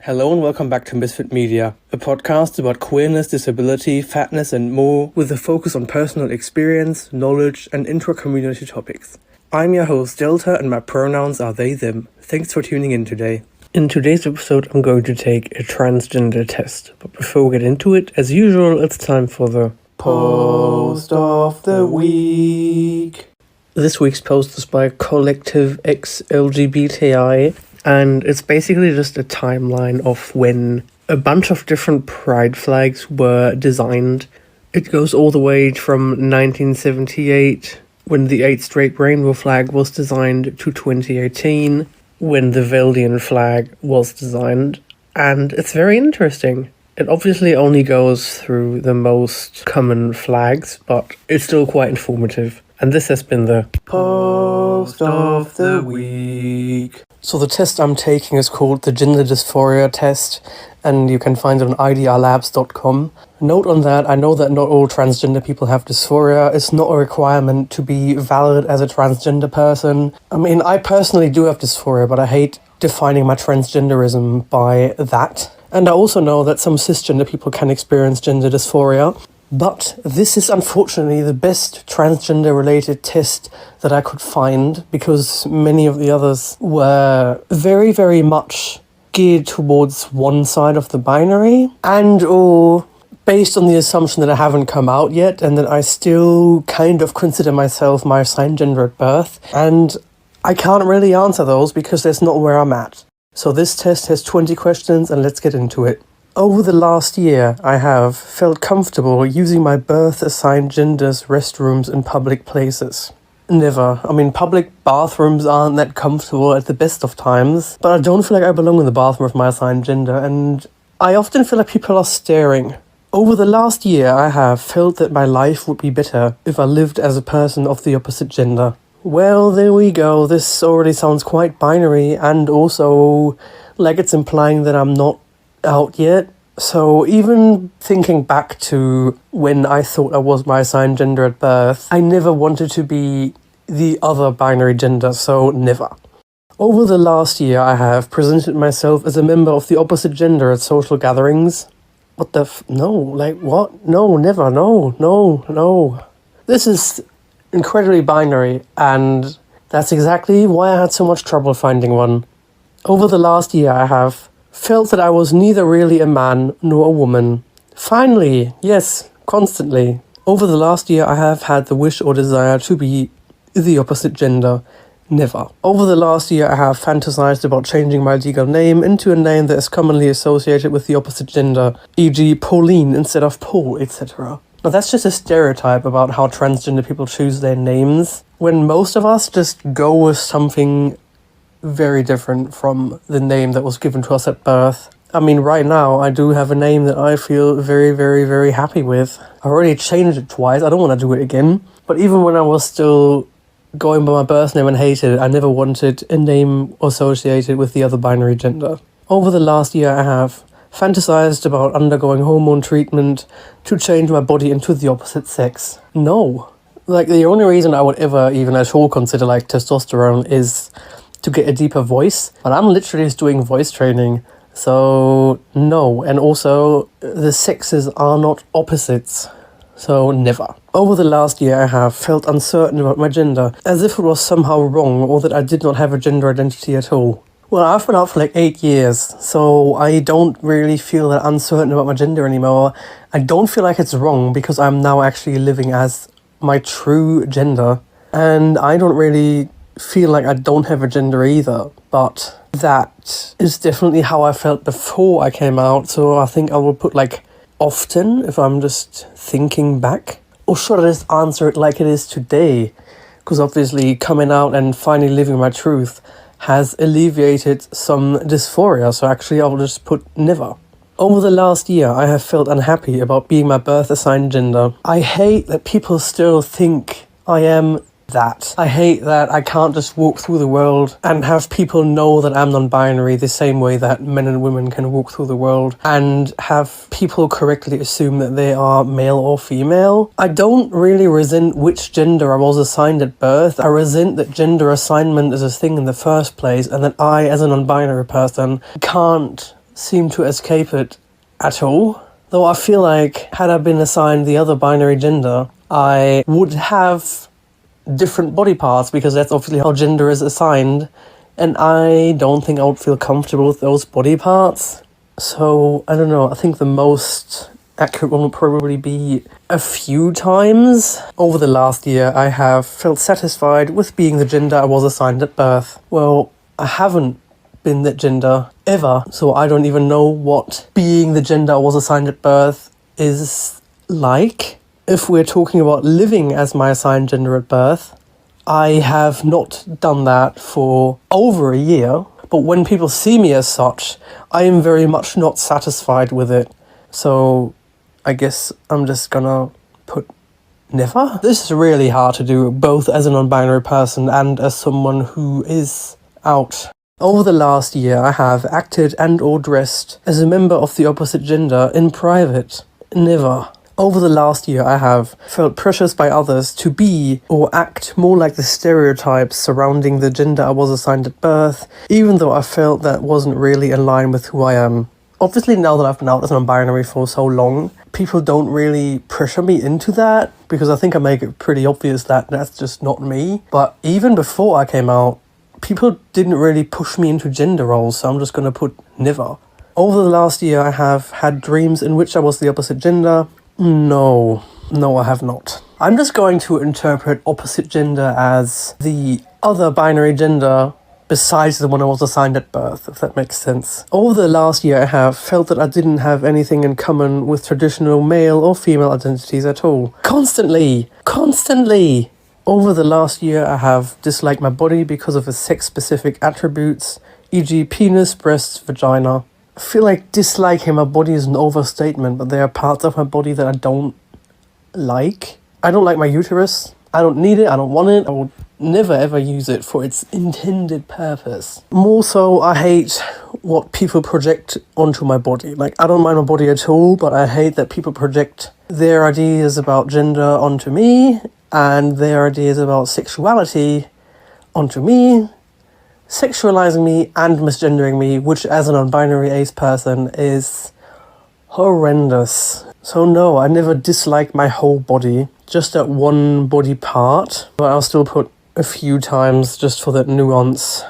Hello and welcome back to Misfit Media, a podcast about queerness, disability, fatness and more, with a focus on personal experience, knowledge and intra-community topics. I'm your host Delta and my pronouns are they, them. Thanks for tuning in today. In today's episode I'm going to take a transgender test, but before we get into it, as usual, it's time for the Post of the Week. This week's post is by Collective X LGBTI, and it's basically just a timeline of when a bunch of different pride flags were designed. It goes all the way from 1978, when the 8 straight rainbow flag was designed, to 2018, when the Valdian flag was designed. And it's very interesting. It obviously only goes through the most common flags, but it's still quite informative. And this has been the Post of the Week. So the test I'm taking is called the Gender Dysphoria Test, and you can find it on idrlabs.com. Note on that, I know that not all transgender people have dysphoria. It's not a requirement to be valid as a transgender person. I mean, I personally do have dysphoria, but I hate defining my transgenderism by that. And I also know that some cisgender people can experience gender dysphoria. But this is unfortunately the best transgender-related test that I could find, because many of the others were very, very much geared towards one side of the binary, and or based on the assumption that I haven't come out yet and that I still kind of consider myself my assigned gender at birth. And I can't really answer those because that's not where I'm at. So this test has 20 questions and let's get into it. Over the last year, I have felt comfortable using my birth-assigned gender's restrooms in public places. Never. I mean, public bathrooms aren't that comfortable at the best of times, but I don't feel like I belong in the bathroom of my assigned gender, and I often feel like people are staring. Over the last year, I have felt that my life would be better if I lived as a person of the opposite gender. Well, there we go. This already sounds quite binary, and also like it's implying that I'm not out yet. So even thinking back to when I thought I was my assigned gender at birth, I never wanted to be the other binary gender, so never. Over the last year, I have presented myself as a member of the opposite gender at social gatherings. What the no, like what? No, never, no. This is incredibly binary, and that's exactly why I had so much trouble finding one. Over the last year, I have felt that I was neither really a man nor a woman. Finally, yes, constantly. Over the last year, I have had the wish or desire to be the opposite gender. Never. Over the last year, I have fantasized about changing my legal name into a name that is commonly associated with the opposite gender, e.g. Pauline instead of Paul, etc. Now that's just a stereotype about how transgender people choose their names, when most of us just go with something very different from the name that was given to us at birth. I mean, right now, I do have a name that I feel very, very, very happy with. I already changed it twice, I don't want to do it again. But even when I was still going by my birth name and hated it, I never wanted a name associated with the other binary gender. Over the last year, I have fantasized about undergoing hormone treatment to change my body into the opposite sex. No. Like, the only reason I would ever even at all consider, like, testosterone is to get a deeper voice, but I'm literally just doing voice training, so no. And also, the sexes are not opposites, so never. Over the last year, I have felt uncertain about my gender, as if it was somehow wrong or that I did not have a gender identity at all. Well, I've been out for like 8 years, so I don't really feel that uncertain about my gender anymore. I don't feel like it's wrong because I'm now actually living as my true gender, and I don't really feel like I don't have a gender either, but that is definitely how I felt before I came out, so I think I will put like often if I'm just thinking back. Or should I just answer it like it is today? Because obviously coming out and finally living my truth has alleviated some dysphoria, so actually I will just put never. Over the last year, I have felt unhappy about being my birth-assigned gender. I hate that people still think I am that. I hate that I can't just walk through the world and have people know that I'm non-binary the same way that men and women can walk through the world, and have people correctly assume that they are male or female. I don't really resent which gender I was assigned at birth. I resent that gender assignment is a thing in the first place, and that I, as a non-binary person, can't seem to escape it at all. Though I feel like had I been assigned the other binary gender, I would have different body parts, because that's obviously how gender is assigned, and I don't think I would feel comfortable with those body parts. So, I don't know, I think the most accurate one would probably be a few times. Over the last year, I have felt satisfied with being the gender I was assigned at birth. Well, I haven't been that gender ever, so I don't even know what being the gender I was assigned at birth is like. If we're talking about living as my assigned gender at birth, I have not done that for over a year, but when people see me as such, I am very much not satisfied with it. So I guess I'm just gonna put never. This is really hard to do, both as a non-binary person and as someone who is out. Over the last year, I have acted and or dressed as a member of the opposite gender in private. Never. Over the last year, I have felt pressures by others to be or act more like the stereotypes surrounding the gender I was assigned at birth, even though I felt that wasn't really in line with who I am. Obviously, now that I've been out as non-binary for so long, people don't really pressure me into that, because I think I make it pretty obvious that that's just not me. But even before I came out, people didn't really push me into gender roles, so I'm just going to put never. Over the last year, I have had dreams in which I was the opposite gender. No, I have not. I'm just going to interpret opposite gender as the other binary gender besides the one I was assigned at birth, if that makes sense. Over the last year, I have felt that I didn't have anything in common with traditional male or female identities at all. Constantly! Over the last year, I have disliked my body because of its sex-specific attributes, e.g. penis, breasts, vagina. I feel like disliking my body is an overstatement, but there are parts of my body that I don't like. I don't like my uterus. I don't need it. I don't want it. I would never ever use it for its intended purpose. More so, I hate what people project onto my body. Like, I don't mind my body at all, but I hate that people project their ideas about gender onto me and their ideas about sexuality onto me, sexualizing me and misgendering me, which as a non-binary ace person is horrendous. So no, I never disliked my whole body, just that one body part, but I'll still put a few times just for that nuance.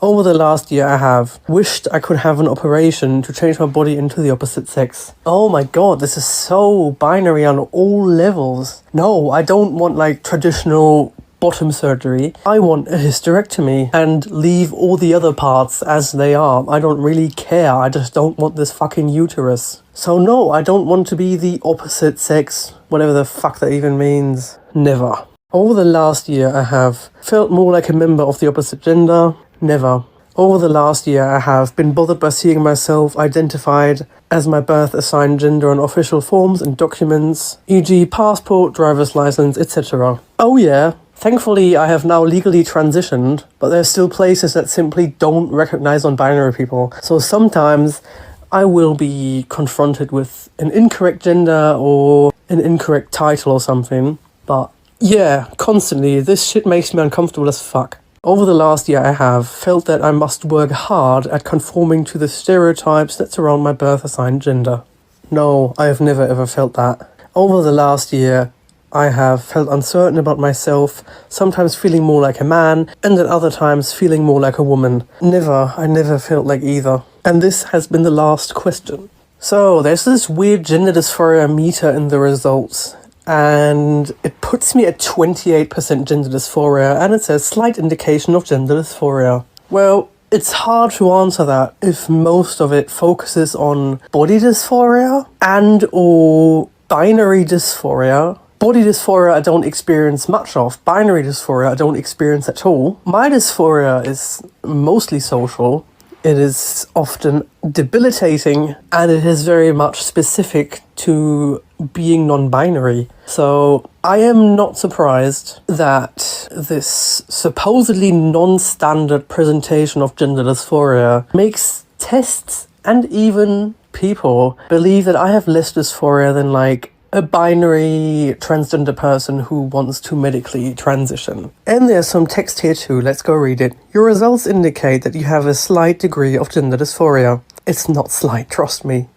Over the last year, I have wished I could have an operation to change my body into the opposite sex. Oh my god, this is so binary on all levels. No, I don't want like traditional bottom surgery. I want a hysterectomy and leave all the other parts as they are. I don't really care. I just don't want this fucking uterus. So no, I don't want to be the opposite sex, whatever the fuck that even means. Never. Over the last year, I have felt more like a member of the opposite gender. Never. Over the last year, I have been bothered by seeing myself identified as my birth assigned gender on official forms and documents, e.g. passport, driver's license, etc. Oh yeah. Thankfully, I have now legally transitioned, but there's still places that simply don't recognize non-binary people. So sometimes I will be confronted with an incorrect gender or an incorrect title or something. But yeah, constantly, this shit makes me uncomfortable as fuck. Over the last year, I have felt that I must work hard at conforming to the stereotypes that surround my birth-assigned gender. No, I have never ever felt that. Over the last year, I have felt uncertain about myself, sometimes feeling more like a man, and at other times feeling more like a woman. I never felt like either. And this has been the last question. So, there's this weird gender dysphoria meter in the results, and it puts me at 28% gender dysphoria, and it says slight indication of gender dysphoria. Well, it's hard to answer that if most of it focuses on body dysphoria and or binary dysphoria. Body dysphoria I don't experience much of. Binary dysphoria I don't experience at all. My dysphoria is mostly social. It is often debilitating, and it is very much specific to being non-binary. So I am not surprised that this supposedly non-standard presentation of gender dysphoria makes tests and even people believe that I have less dysphoria than like a binary transgender person who wants to medically transition. And there's some text here too, let's go read it. Your results indicate that you have a slight degree of gender dysphoria. It's not slight, trust me.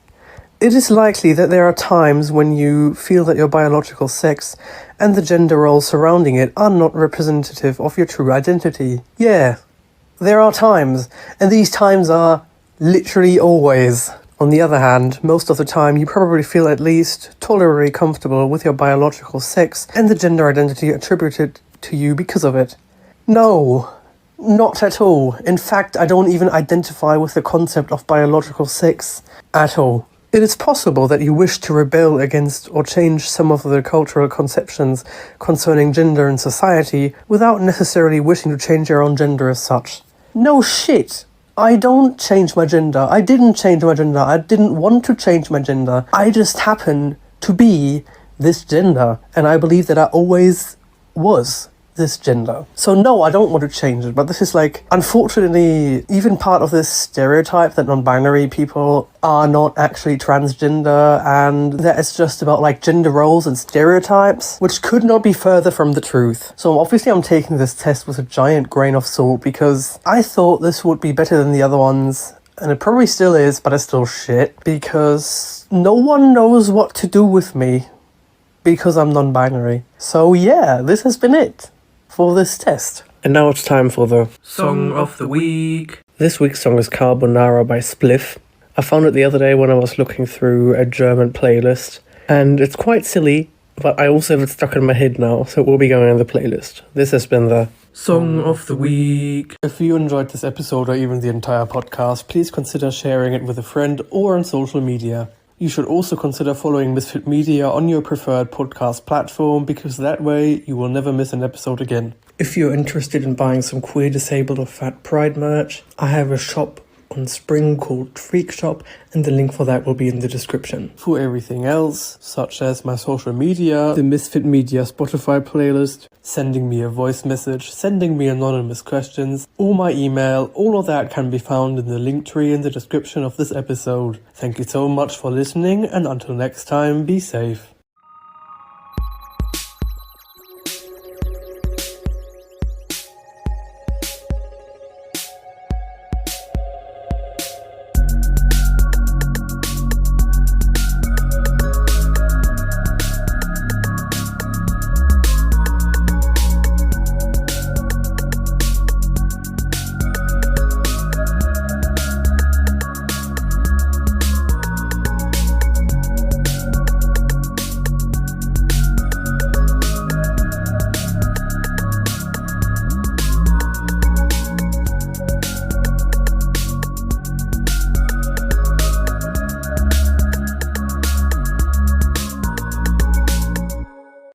It is likely that there are times when you feel that your biological sex and the gender roles surrounding it are not representative of your true identity. Yeah, there are times, and these times are literally always. On the other hand, most of the time you probably feel at least tolerably comfortable with your biological sex and the gender identity attributed to you because of it. No, not at all. In fact, I don't even identify with the concept of biological sex at all. It is possible that you wish to rebel against or change some of the cultural conceptions concerning gender in society without necessarily wishing to change your own gender as such. No shit! I don't change my gender. I didn't change my gender. I didn't want to change my gender. I just happen to be this gender, and I believe that I always was this gender. So no, I don't want to change it, but this is unfortunately, even part of this stereotype that non-binary people are not actually transgender, and that it's just about gender roles and stereotypes, which could not be further from the truth. So obviously I'm taking this test with a giant grain of salt because I thought this would be better than the other ones, and it probably still is, but it's still shit because no one knows what to do with me because I'm non-binary. So yeah, this has been it for this test. And now it's time for the Song of the Week. This week's song is Carbonara by Spliff. I found it the other day when I was looking through a German playlist, and it's quite silly, but I also have it stuck in my head now, so it will be going on the playlist. This has been the Song of the Week. If you enjoyed this episode or even the entire podcast, please consider sharing it with a friend or on social media. You should also consider following Misfit Media on your preferred podcast platform, because that way you will never miss an episode again. If you're interested in buying some queer, disabled or fat pride merch, I have a shop on Spring called Freak Shop, and the link for that will be in the description. For everything else, such as my social media, the Misfit Media Spotify playlist, sending me a voice message, sending me anonymous questions, or my email, all of that can be found in the link tree in the description of this episode. Thank you so much for listening, and until next time, be safe.